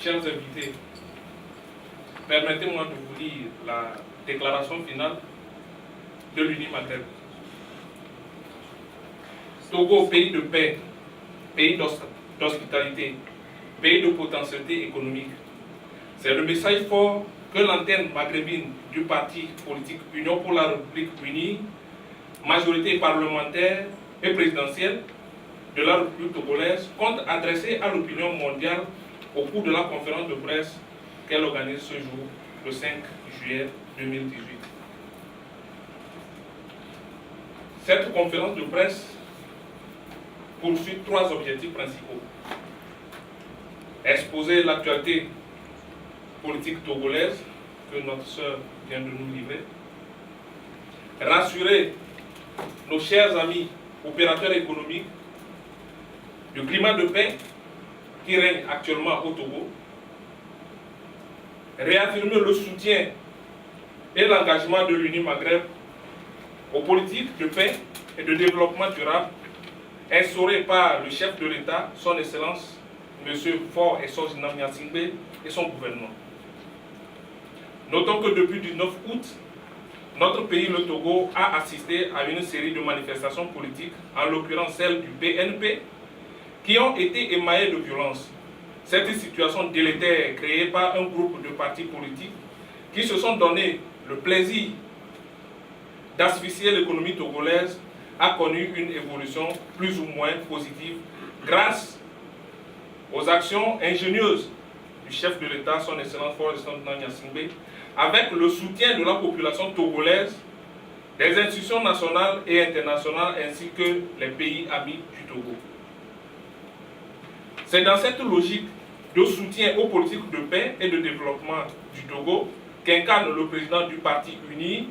Chers invités, permettez-moi de vous lire la déclaration finale de l'Uni Maghreb. Togo, pays de paix, pays d'hospitalité, pays de potentialité économique. C'est le message fort que l'antenne maghrébine du parti politique Union pour la République unie, majorité parlementaire et présidentielle de la République togolaise, compte adresser à l'opinion mondiale au cours de la conférence de presse qu'elle organise ce jour, le 5 juillet 2018. Cette conférence de presse poursuit trois objectifs principaux. Exposer l'actualité politique togolaise que notre sœur vient de nous livrer. Rassurer nos chers amis opérateurs économiques du climat de paix qui règne actuellement au Togo. Réaffirmer le soutien et l'engagement de l'Uni Maghreb aux politiques de paix et de développement durable instaurées par le chef de l'État, son Excellence, M. Faure Essoz Gnamnyasingbe et son gouvernement. Notons que depuis le 9 août, notre pays, le Togo, a assisté à une série de manifestations politiques, en l'occurrence celle du PNP, qui ont été émaillées de violence. Cette situation délétère créée par un groupe de partis politiques qui se sont donné le plaisir d'asphyxier l'économie togolaise a connu une évolution plus ou moins positive grâce aux actions ingénieuses du chef de l'État, son Excellence Faure Essoz Gnamnyasingbe, avec le soutien de la population togolaise, des institutions nationales et internationales ainsi que les pays amis du Togo. C'est dans cette logique de soutien aux politiques de paix et de développement du Togo qu'incarne le président du Parti uni,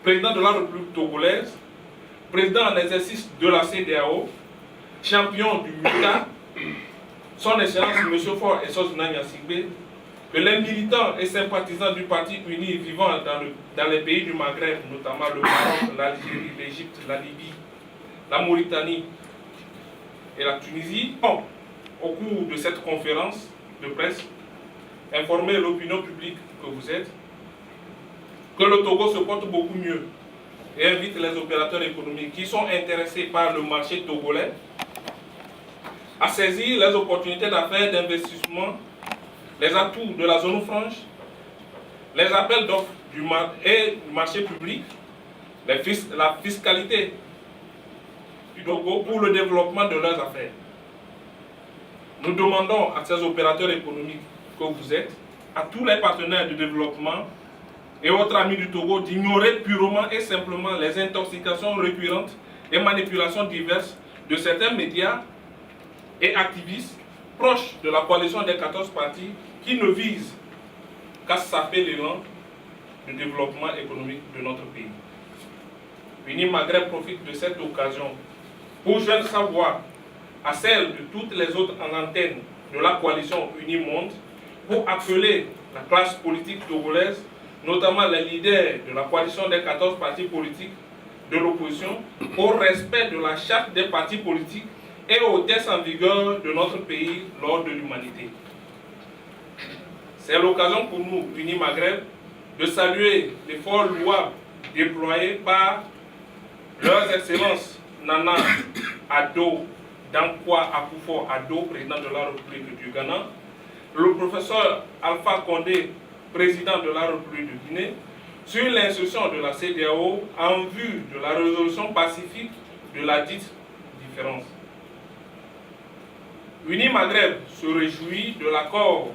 président de la République togolaise, président en exercice de la CEDEAO, champion du MUTA, son Excellence M. Faure Essoz Gnamnyasingbe, que les militants et sympathisants du Parti uni vivant dans les pays du Maghreb, notamment le Maroc, l'Algérie, l'Égypte, la Libye, la Mauritanie et la Tunisie, ont, au cours de cette conférence de presse, informé l'opinion publique que vous êtes, que le Togo se porte beaucoup mieux et invite les opérateurs économiques qui sont intéressés par le marché togolais à saisir les opportunités d'affaires, d'investissement, les atouts de la zone franche, les appels d'offres du marché public, la fiscalité du Togo pour le développement de leurs affaires. Nous demandons à ces opérateurs économiques que vous êtes, à tous les partenaires de développement et autres amis du Togo d'ignorer purement et simplement les intoxications récurrentes et manipulations diverses de certains médias et activistes proches de la coalition des 14 partis qui ne visent qu'à saper l'élan de développement économique de notre pays. Uni Maghreb profite de cette occasion pour joindre sa voix à celle de toutes les autres antennes de la coalition Uni Monde pour appeler la classe politique togolaise, notamment les leaders de la coalition des 14 partis politiques de l'opposition, au respect de la charte des partis politiques et aux tests en vigueur de notre pays lors de l'humanité. C'est l'occasion pour nous, Uni Maghreb, de saluer l'effort louable déployé par leurs excellences Nana Addo Dankwa Akufo-Addo, président de la République du Ghana, le professeur Alpha Condé, président de la République de Guinée, sur l'instruction de la CEDEAO en vue de la résolution pacifique de la dite différence. Uni Maghreb se réjouit de l'accord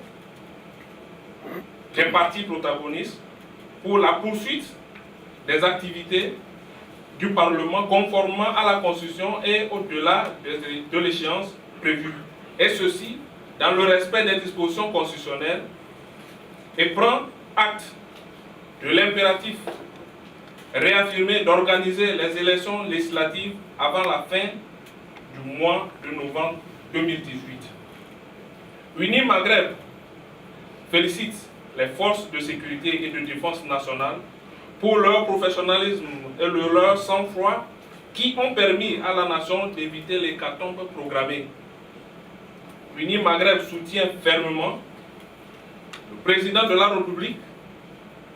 des partis protagonistes pour la poursuite des activités du Parlement conformément à la Constitution et au-delà de l'échéance prévue. Et ceci dans le respect des dispositions constitutionnelles et prend acte de l'impératif réaffirmé d'organiser les élections législatives avant la fin du mois de novembre 2018. Uni Maghreb félicite les forces de sécurité et de défense nationale pour leur professionnalisme et leur sang-froid qui ont permis à la nation d'éviter l'hécatombe programmée. Uni Maghreb soutient fermement le président de la République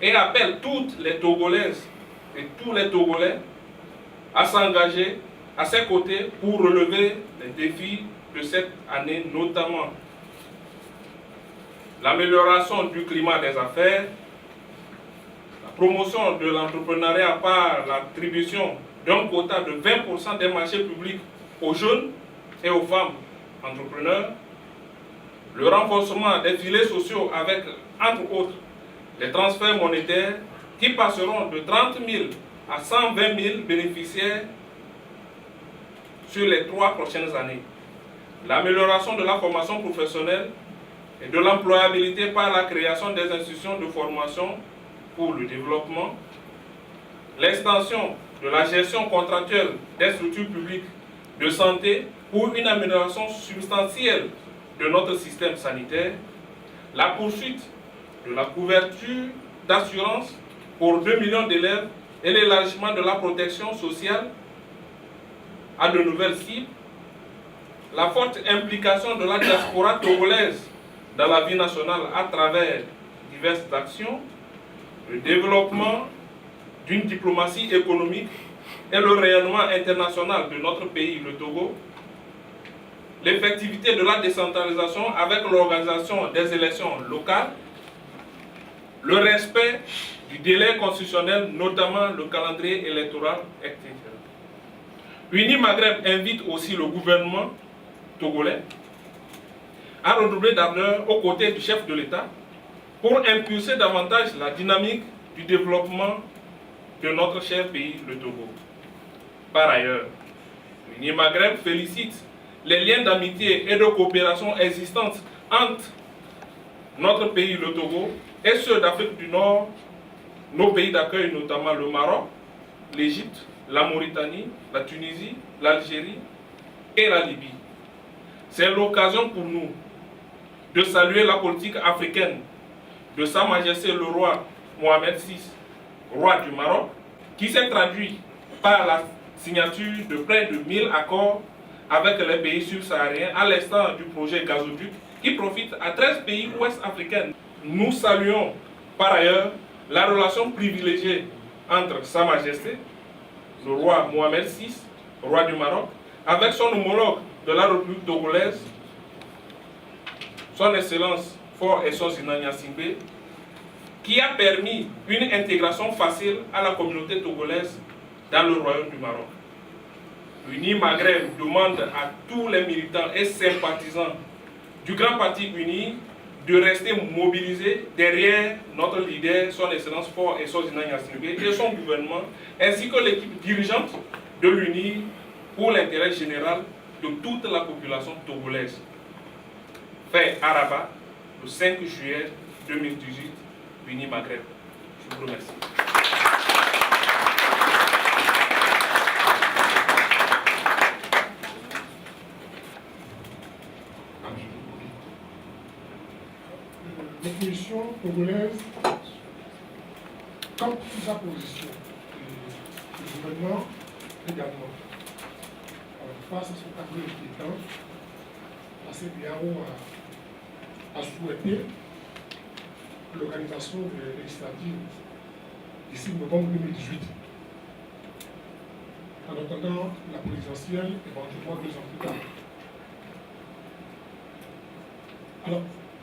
et appelle toutes les Togolaises et tous les Togolais à s'engager à ses côtés pour relever les défis de cette année, notamment l'amélioration du climat des affaires, la promotion de l'entrepreneuriat par l'attribution d'un quota de 20% des marchés publics aux jeunes et aux femmes entrepreneurs, le renforcement des filets sociaux avec, entre autres, les transferts monétaires qui passeront de 30 000 à 120 000 bénéficiaires sur les 3 prochaines années. L'amélioration de la formation professionnelle et de l'employabilité par la création des institutions de formation pour le développement, l'extension de la gestion contractuelle des structures publiques de santé pour une amélioration substantielle de notre système sanitaire, la poursuite de la couverture d'assurance pour 2 millions d'élèves et l'élargissement de la protection sociale à de nouvelles cibles, la forte implication de la diaspora togolaise dans la vie nationale à travers diverses actions, le développement d'une diplomatie économique et le rayonnement international de notre pays, le Togo, l'effectivité de la décentralisation avec l'organisation des élections locales, le respect du délai constitutionnel, notamment le calendrier électoral, etc. Uni Maghreb invite aussi le gouvernement togolais à redoubler d'ardeur aux côtés du chef de l'État pour impulser davantage la dynamique du développement de notre cher pays, le Togo. Par ailleurs, Uni Maghreb félicite les liens d'amitié et de coopération existants entre notre pays, le Togo, et ceux d'Afrique du Nord, nos pays d'accueil, notamment le Maroc, l'Égypte, la Mauritanie, la Tunisie, l'Algérie et la Libye. C'est l'occasion pour nous de saluer la politique africaine de Sa Majesté le roi Mohamed VI, roi du Maroc, qui s'est traduit par la signature de près de 1000 accords avec les pays subsahariens à l'instar du projet gazoduc qui profite à 13 pays ouest-africains. Nous saluons par ailleurs la relation privilégiée entre Sa Majesté, le roi Mohamed VI, roi du Maroc, avec son homologue de la République togolaise, son Excellence Faure Essoe-Zina Gnassingbé, qui a permis une intégration facile à la communauté togolaise dans le royaume du Maroc. Uni Maghreb demande à tous les militants et sympathisants du Grand Parti Uni de rester mobilisés derrière notre leader, son Excellence Faure Essoe-Zina Gnassingbé et son gouvernement, ainsi que l'équipe dirigeante de l'Uni pour l'intérêt général de toute la population togolaise. Fait à Rabat, le 5 juillet 2018, Uni Maghreb. Je vous remercie. L'opposition togolaise, comme toute sa position, le gouvernement également, face à ce tableau inquiétant, la CEDEAO a souhaité l'organisation des législatives d'ici novembre 2018, en attendant la présidentielle éventuellement 2 ans plus tard. Alors,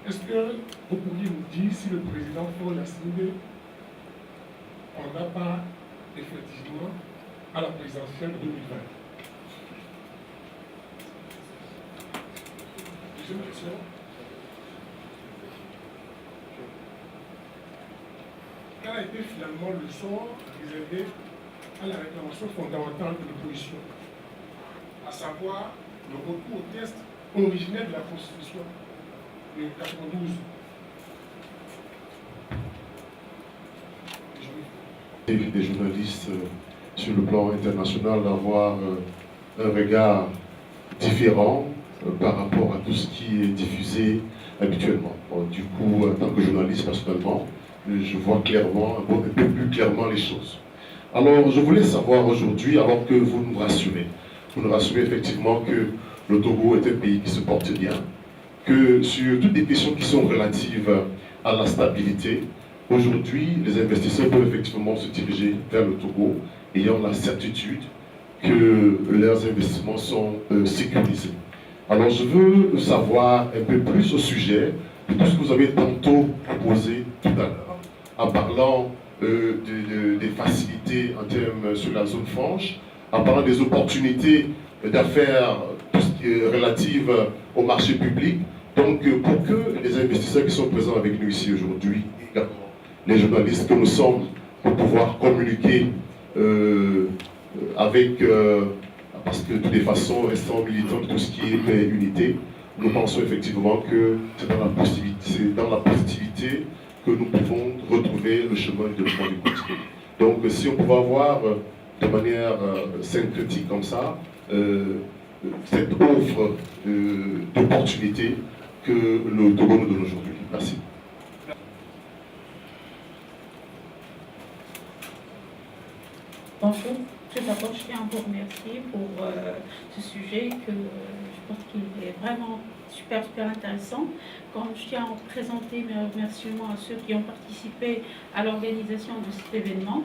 est-ce que vous pourriez nous dire si le président Faure Gnassingbé en a pas effectivement à la présidentielle de 2020? Deuxième question. Quel a été finalement le sort réservé à la réclamation fondamentale de l'opposition, à savoir le retour au texte originel de la Constitution de 92? Des journalistes sur le plan international d'avoir un regard différent par rapport à tout ce qui est diffusé habituellement. Bon, du coup, en tant que journaliste, personnellement, je vois clairement, un peu plus clairement les choses. Alors, je voulais savoir aujourd'hui, alors que vous nous rassurez effectivement que le Togo est un pays qui se porte bien, que sur toutes les questions qui sont relatives à la stabilité, aujourd'hui, les investisseurs peuvent effectivement se diriger vers le Togo, ayant la certitude que leurs investissements sont sécurisés. Alors, je veux savoir un peu plus au sujet de tout ce que vous avez tantôt proposé tout à l'heure, en parlant des facilités en termes sur la zone franche, en parlant des opportunités d'affaires, tout ce qui est relatif au marché public. Donc, pour que les investisseurs qui sont présents avec nous ici aujourd'hui, également les journalistes que nous sommes, pour pouvoir communiquer avec, parce que de toutes les façons, restant militants de tout ce qui est unité, nous pensons effectivement que c'est dans la positivité que nous pouvons retrouver le chemin de développement du continent. Donc, si on pouvait avoir de manière synthétique comme ça, cette offre d'opportunités que le Togo nous donne aujourd'hui. Merci. Bonjour. Tout d'abord, je tiens à vous remercier pour ce sujet que je pense qu'il est vraiment super intéressant. Comme je tiens à présenter mes remerciements à ceux qui ont participé à l'organisation de cet événement.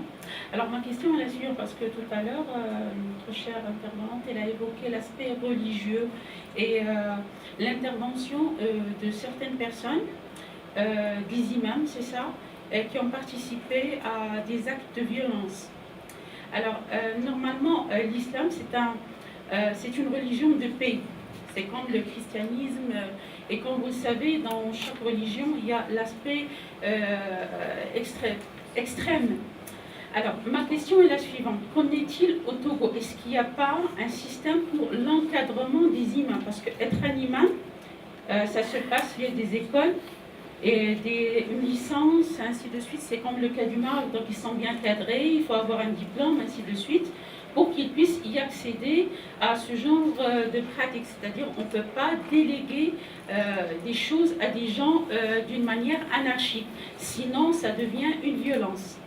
Alors ma question est la suivante, parce que tout à l'heure, notre chère intervenante, elle a évoqué l'aspect religieux et l'intervention de certaines personnes, des imams, c'est ça, qui ont participé à des actes de violence. Alors, normalement, l'islam, c'est une religion de paix. C'est comme le christianisme. Et comme vous le savez, dans chaque religion, il y a l'aspect extrême. Alors, ma question est la suivante. Qu'en est-il au Togo? Est-ce qu'il n'y a pas un système pour l'encadrement des imams? Parce qu'être un imam, ça se passe via des écoles et une licence, ainsi de suite. C'est comme le cas du Maroc, donc ils sont bien cadrés, il faut avoir un diplôme, ainsi de suite, pour qu'ils puissent y accéder à ce genre de pratique. C'est-à-dire on ne peut pas déléguer des choses à des gens d'une manière anarchique, sinon ça devient une violence.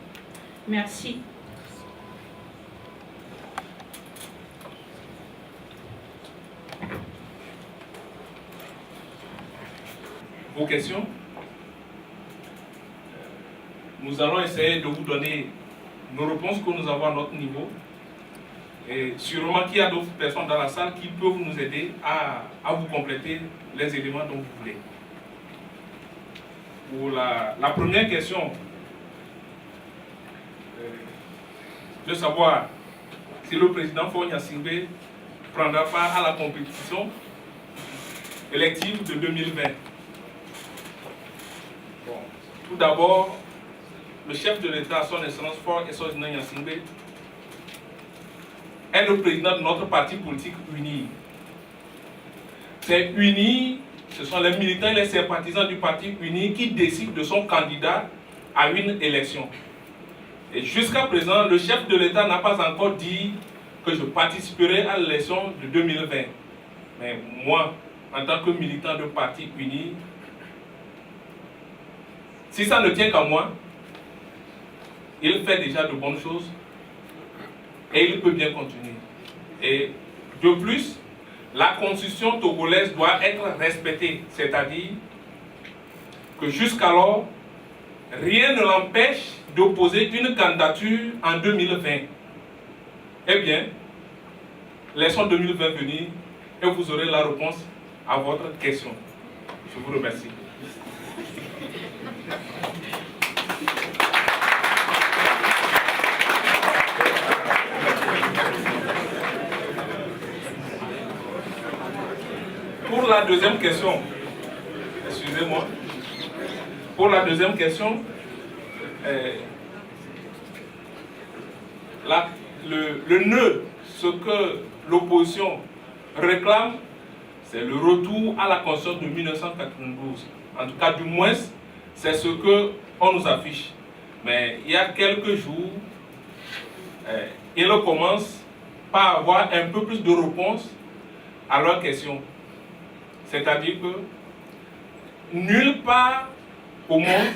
Merci. Vos questions? Nous allons essayer de vous donner nos réponses que nous avons à notre niveau. Et sûrement qu'il y a d'autres personnes dans la salle qui peuvent nous aider à vous compléter les éléments dont vous voulez. Pour la première question, de savoir si le président Faure Gnassingbé prendra part à la compétition élective de 2020. Bon, tout d'abord, le chef de l'État, son Excellence Faure Gnassingbé, est le président de notre parti politique UNI. C'est UNI, ce sont les militants et les sympathisants du parti UNI qui décident de son candidat à une élection. Et jusqu'à présent, le chef de l'État n'a pas encore dit que je participerai à l'élection de 2020. Mais moi, en tant que militant de parti UNI, si ça ne tient qu'à moi, il fait déjà de bonnes choses et il peut bien continuer. Et de plus, la constitution togolaise doit être respectée, c'est-à-dire que jusqu'alors, rien ne l'empêche d'opposer une candidature en 2020. Eh bien, laissons 2020 venir et vous aurez la réponse à votre question. Je vous remercie. Pour la deuxième question, excusez-moi, pour la deuxième question, le nœud, ce que l'opposition réclame, c'est le retour à la Constitution de 1992. En tout cas, du moins, c'est ce qu'on nous affiche. Mais il y a quelques jours, il commence par avoir un peu plus de réponses à leur question. C'est-à-dire que nulle part au monde,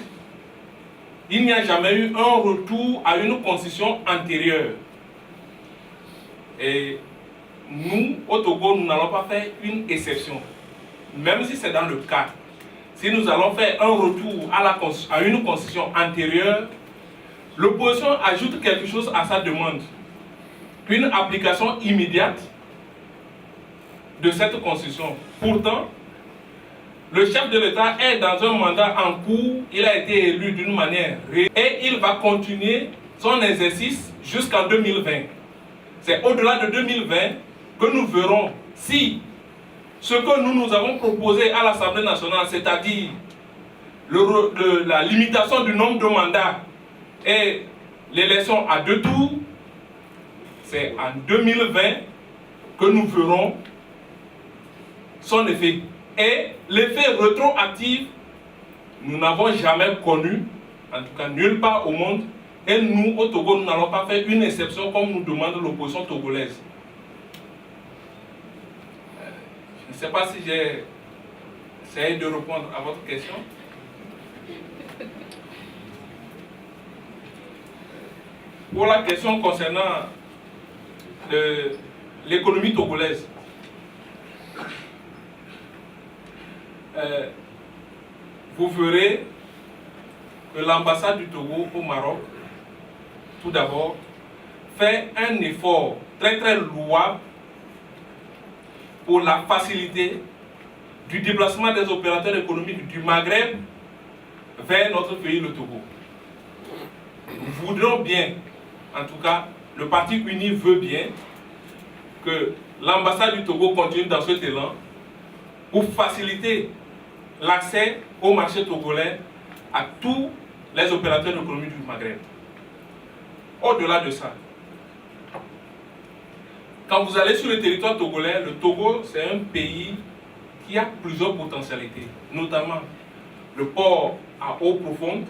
il n'y a jamais eu un retour à une constitution antérieure. Et nous, au Togo, nous n'allons pas faire une exception. Même si c'est dans le cas. Si nous allons faire un retour à une constitution antérieure, l'opposition ajoute quelque chose à sa demande. Une application immédiate de cette constitution. Pourtant, le chef de l'État est dans un mandat en cours, il a été élu d'une manière et il va continuer son exercice jusqu'en 2020. C'est au-delà de 2020 que nous verrons si ce que nous avons proposé à l'Assemblée nationale, c'est-à-dire la limitation du nombre de mandats et l'élection à 2 tours, c'est en 2020 que nous verrons son effet. Et l'effet rétroactif, nous n'avons jamais connu, en tout cas nulle part au monde, et nous, au Togo, nous n'allons pas faire une exception comme nous demande l'opposition togolaise. Je ne sais pas si j'ai essayé de répondre à votre question. Pour la question concernant l'économie togolaise, vous verrez que l'ambassade du Togo au Maroc, tout d'abord, fait un effort très très louable pour la facilité du déplacement des opérateurs économiques du Maghreb vers notre pays, le Togo. Nous voudrions bien, en tout cas, le Parti uni veut bien que l'ambassade du Togo continue dans cet élan pour faciliter l'accès au marché togolais à tous les opérateurs économiques du Maghreb. Au-delà de ça, quand vous allez sur le territoire togolais, le Togo, c'est un pays qui a plusieurs potentialités, notamment le port à eau profonde,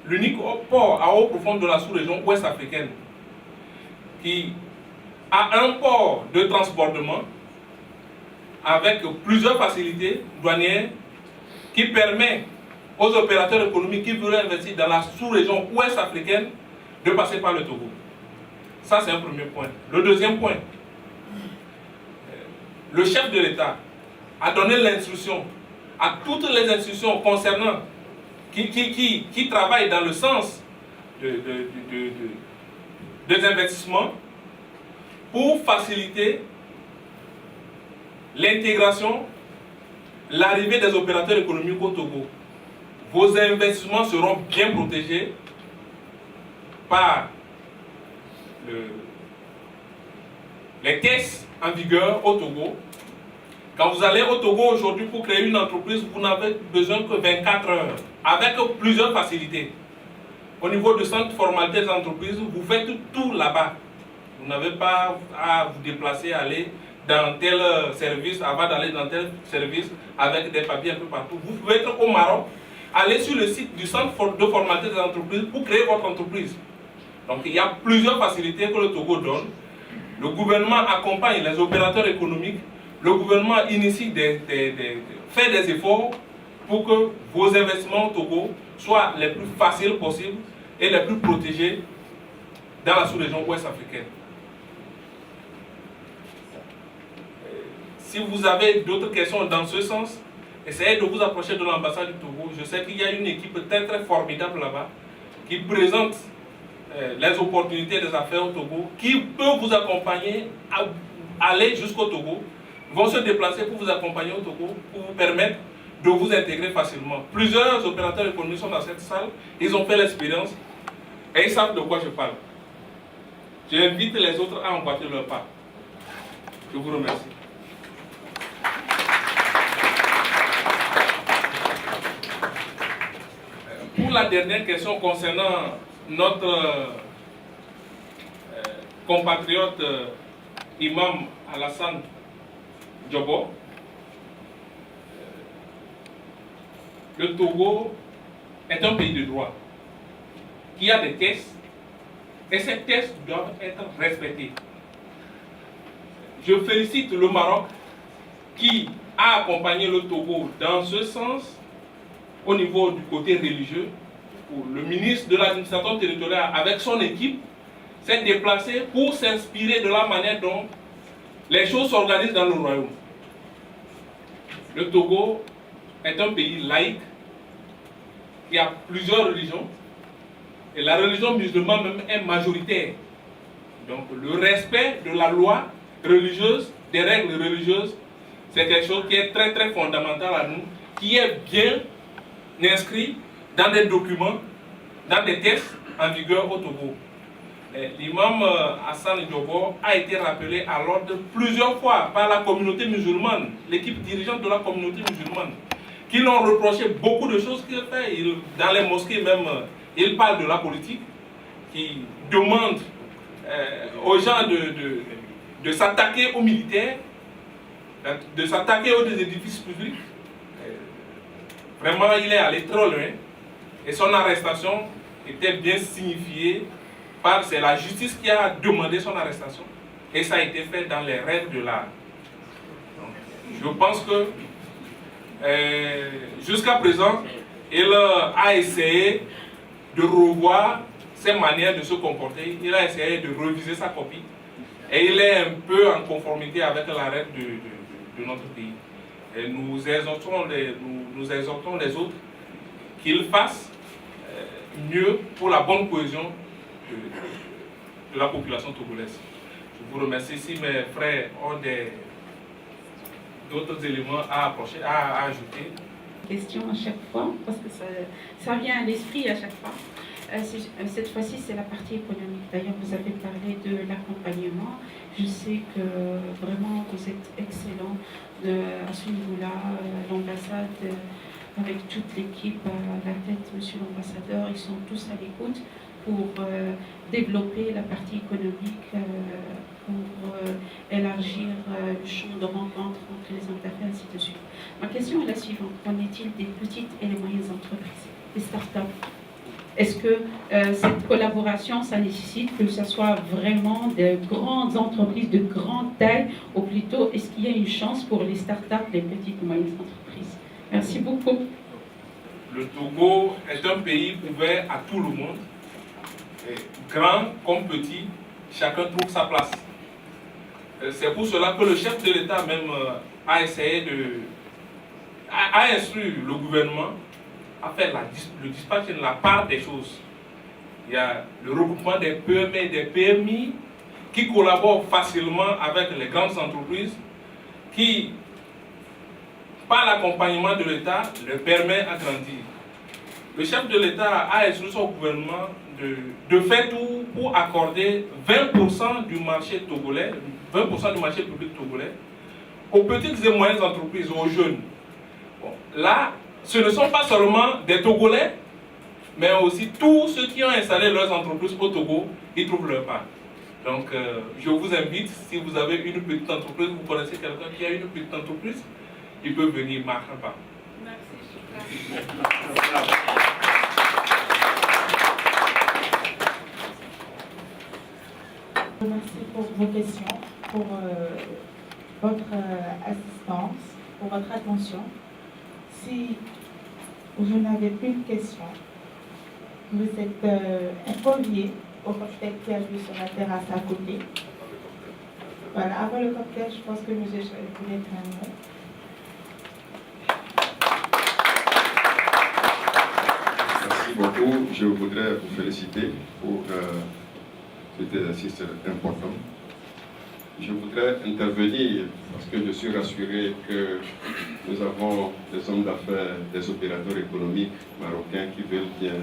l'unique port à eau profonde de la sous-région ouest africaine, qui a un port de transbordement avec plusieurs facilités douanières qui permet aux opérateurs économiques qui veulent investir dans la sous-région ouest africaine de passer par le Togo. Ça, c'est un premier point. Le deuxième point, le chef de l'État a donné l'instruction à toutes les institutions concernant qui travaillent dans le sens des investissements pour faciliter l'intégration, l'arrivée des opérateurs économiques au Togo. Vos investissements seront bien protégés par les caisses en vigueur au Togo. Quand vous allez au Togo aujourd'hui pour créer une entreprise, vous n'avez besoin que 24 heures, avec plusieurs facilités. Au niveau du centre de formalité des entreprises, vous faites tout là-bas. Vous n'avez pas à vous déplacer, aller dans tel service, avant d'aller dans tel service, avec des papiers un peu partout. Vous pouvez être au Maroc, aller sur le site du centre de formalité des entreprises pour créer votre entreprise. Donc il y a plusieurs facilités que le Togo donne. Le gouvernement accompagne les opérateurs économiques. Le gouvernement initie fait des efforts pour que vos investissements au Togo soient les plus faciles possibles et les plus protégés dans la sous-région ouest africaine. Si vous avez d'autres questions dans ce sens, essayez de vous approcher de l'ambassade du Togo. Je sais qu'il y a une équipe très très formidable là-bas qui présente les opportunités des affaires au Togo, qui peut vous accompagner à aller jusqu'au Togo, vont se déplacer pour vous accompagner au Togo, pour vous permettre de vous intégrer facilement. Plusieurs opérateurs économiques sont dans cette salle, ils ont fait l'expérience et ils savent de quoi je parle. J'invite les autres à emboîter leur pas. Je vous remercie. Pour la dernière question concernant notre compatriote imam Alassane Diobo, le Togo est un pays de droit qui a des tests et ces tests doivent être respectés. Je félicite le Maroc qui a accompagné le Togo dans ce sens au niveau du côté religieux. Le ministre de l'administration territoriale, avec son équipe, s'est déplacé pour s'inspirer de la manière dont les choses s'organisent dans le royaume. Le Togo est un pays laïque qui a plusieurs religions et la religion musulmane même est majoritaire. Donc le respect de la loi religieuse, des règles religieuses, c'est quelque chose qui est très très fondamental à nous, qui est bien inscrit dans des documents, dans des textes en vigueur au Togo. L'imam Hassan Diogo a été rappelé à l'ordre plusieurs fois par la communauté musulmane, l'équipe dirigeante de la communauté musulmane, qui l'ont reproché beaucoup de choses qu'il fait. Dans les mosquées même, il parle de la politique, qui demande aux gens de s'attaquer aux militaires, de s'attaquer aux édifices publics. Vraiment, il est allé trop loin. Et son arrestation était bien signifiée par, c'est la justice qui a demandé son arrestation. Et ça a été fait dans les règles de l'art. Je pense que jusqu'à présent, il a essayé de revoir ses manières de se comporter. Il a essayé de réviser sa copie. Et il est un peu en conformité avec la règle de notre pays. Et nous exhortons les autres qu'ils fassent mieux pour la bonne cohésion de la population togolaise. Je vous remercie. Si mes frères ont d'autres éléments à ajouter. Question à chaque fois, parce que ça vient à l'esprit à chaque fois. Cette fois-ci, c'est la partie économique. D'ailleurs, vous avez parlé de l'accompagnement. Je sais que vraiment, vous êtes excellent à ce niveau-là. L'ambassade, avec toute l'équipe à la tête, monsieur l'ambassadeur, ils sont tous à l'écoute pour développer la partie économique, pour élargir le champ de rencontre entre les interfaces, ainsi de suite. Ma question est la suivante. Qu'en est-il des petites et les moyennes entreprises, des startups? Est-ce que cette collaboration, ça nécessite que ce soit vraiment de grandes entreprises de grande taille, ou plutôt, est-ce qu'il y a une chance pour les startups, les petites et moyennes entreprises? Merci beaucoup. Le Togo est un pays ouvert à tout le monde. Et grand comme petit, chacun trouve sa place. C'est pour cela que le chef de l'État même a essayé a instruit le gouvernement à faire le dispatch de la part des choses. Il y a le regroupement des PME et des PMI qui collaborent facilement avec les grandes entreprises qui, par l'accompagnement de l'État, leur permet à grandir. Le chef de l'État a instruit son gouvernement de faire tout pour accorder 20% du marché togolais, 20% du marché public togolais, aux petites et moyennes entreprises, aux jeunes. Bon, là, ce ne sont pas seulement des Togolais, mais aussi tous ceux qui ont installé leurs entreprises au Togo, ils trouvent leur part. Donc, je vous invite, si vous avez une petite entreprise, vous connaissez quelqu'un qui a une petite entreprise, il peut venir marquer un pas. Merci. Merci pour vos questions, pour votre assistance, pour votre attention. Si vous n'avez plus de questions, vous êtes conviés au cocktail qui a lieu sur la terrasse à côté. Voilà, avant le cocktail, je pense que M. Chouet voulait dire un mot. Merci beaucoup. Je voudrais vous féliciter pour cet exercice important. Je voudrais intervenir parce que je suis rassuré que nous avons des hommes d'affaires, des opérateurs économiques marocains qui veulent bien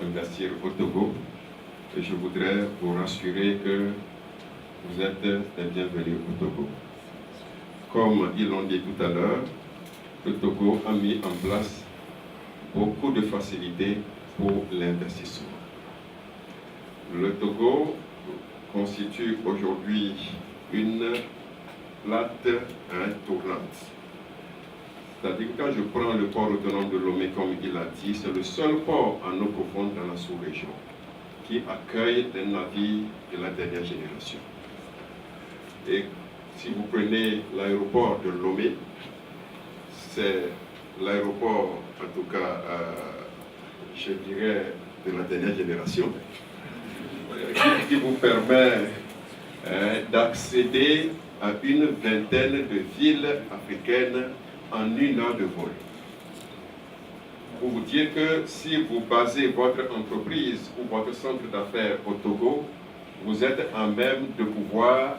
investir au Togo. Et je voudrais vous rassurer que vous êtes les bienvenus au Togo. Comme ils l'ont dit tout à l'heure, le Togo a mis en place beaucoup de facilités pour l'investissement. Le Togo constitue aujourd'hui une plate tournante. C'est-à-dire que quand je prends le port autonome de Lomé, comme il a dit, c'est le seul port en eau profonde dans la sous-région qui accueille des navires de la dernière génération. Et Si vous prenez l'aéroport de Lomé, c'est l'aéroport, en tout cas, je dirais, de la dernière génération, qui vous permet d'accéder à une vingtaine de villes africaines en 1 heure de vol. Pour vous dire que si vous basez votre entreprise ou votre centre d'affaires au Togo, vous êtes en même de pouvoir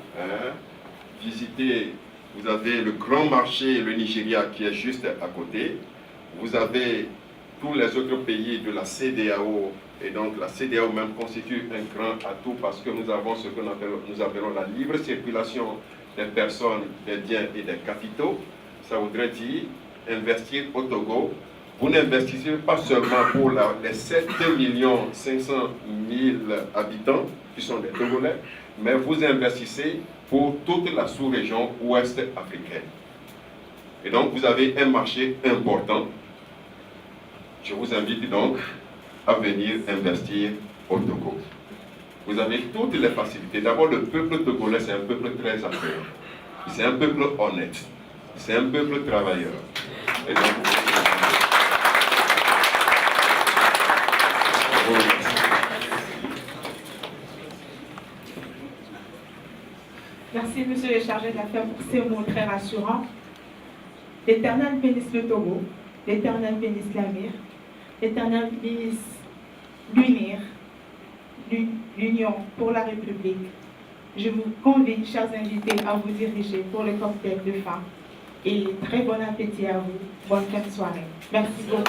visiter. Vous avez le grand marché, le Nigeria, qui est juste à côté. Vous avez tous les autres pays de la CEDEAO, et donc la CEDEAO même constitue un grand atout parce que nous avons ce que nous appelons la libre circulation des personnes, des biens et des capitaux. Ça voudrait dire investir au Togo. Vous n'investissez pas seulement pour les 7 500 000 habitants qui sont des Togolais, mais vous investissez pour toute la sous-région ouest africaine. Et donc vous avez un marché important. Je vous invite donc à venir investir au Togo. Vous avez toutes les facilités. D'abord, le peuple togolais, c'est un peuple très accueillant. C'est un peuple honnête. C'est un peuple travailleur. Et donc, merci, monsieur le chargé d'affaires, pour ces mots très rassurants. L'Éternel bénisse le Togo, l'Éternel bénisse l'Amir, l'Éternel bénisse l'UNIR, l'Union pour la République. Je vous convie, chers invités, à vous diriger pour le cocktail de fin. Et très bon appétit à vous. Bonne fin de soirée. Merci beaucoup.